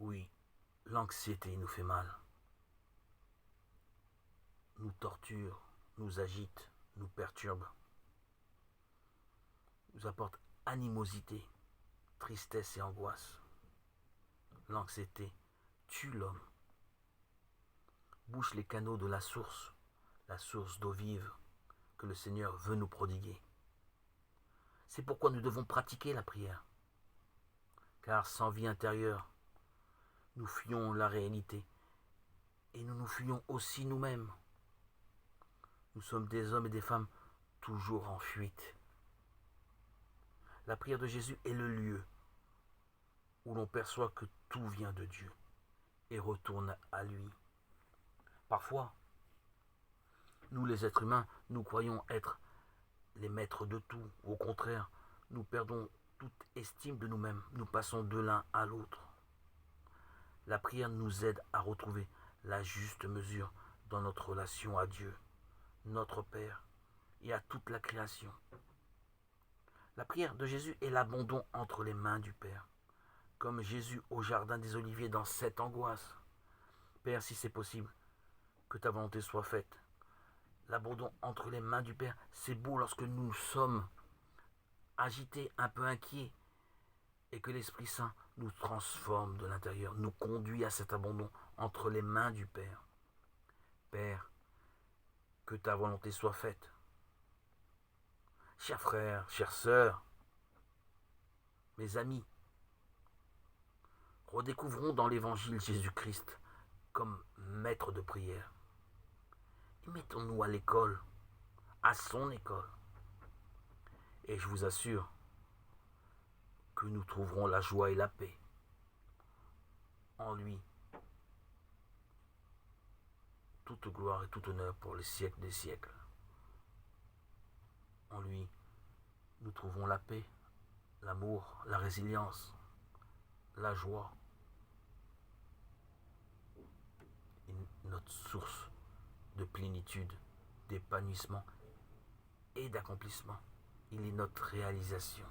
Oui, l'anxiété nous fait mal, nous torture, nous agite, nous perturbe, nous apporte animosité, tristesse et angoisse. L'anxiété tue l'homme, bouche les canaux de la source d'eau vive que le Seigneur veut nous prodiguer. C'est pourquoi nous devons pratiquer la prière, car sans vie intérieure, nous fuyons la réalité et nous nous fuyons aussi nous-mêmes. Nous sommes des hommes et des femmes toujours en fuite. La prière de Jésus est le lieu où l'on perçoit que tout vient de Dieu et retourne à lui. Parfois, nous les êtres humains, nous croyons être les maîtres de tout. Au contraire, nous perdons toute estime de nous-mêmes. Nous passons de l'un à l'autre. La prière nous aide à retrouver la juste mesure dans notre relation à Dieu, notre Père, et à toute la création. La prière de Jésus est l'abandon entre les mains du Père, comme Jésus au jardin des Oliviers dans cette angoisse. Père, si c'est possible, que ta volonté soit faite. L'abandon entre les mains du Père, c'est beau lorsque nous sommes agités, un peu inquiets, et que l'Esprit Saint nous transforme de l'intérieur, nous conduit à cet abandon entre les mains du Père. Père, que ta volonté soit faite. Chers frères, chères sœurs, mes amis, redécouvrons dans l'Évangile Jésus-Christ comme maître de prière. Et mettons-nous à l'école, à son école. Et je vous assure que nous trouverons la joie et la paix en lui. Toute gloire et tout honneur pour les siècles des siècles. En lui, nous trouvons la paix, l'amour, la résilience, la joie et notre source de plénitude, d'épanouissement et d'accomplissement. Il est notre réalisation.